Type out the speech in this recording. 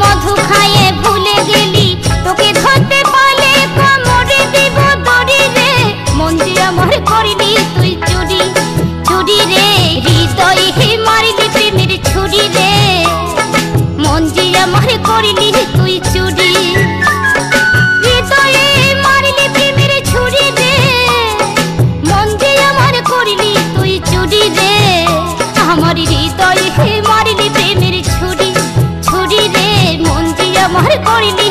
মধু খাইয়ে ভুলে গেলি, তোকে ধরতে পারলে কামড়ে দিব দড়ি রে। মন যে আমার করলি তুই চুরি, চুরি রে। হৃদয়ে মারলি প্রেমের ছুরি রে, মন যে আমার করলি তুই চুরি। হৃদয়ে মারলি প্রেমের ছুরি রে, মন যে আমার করলি তুই চুরি রে। আমার হৃদয়ে মারলি প্রেমের ছুরি, ছুরি রে। মন যে আমার করলি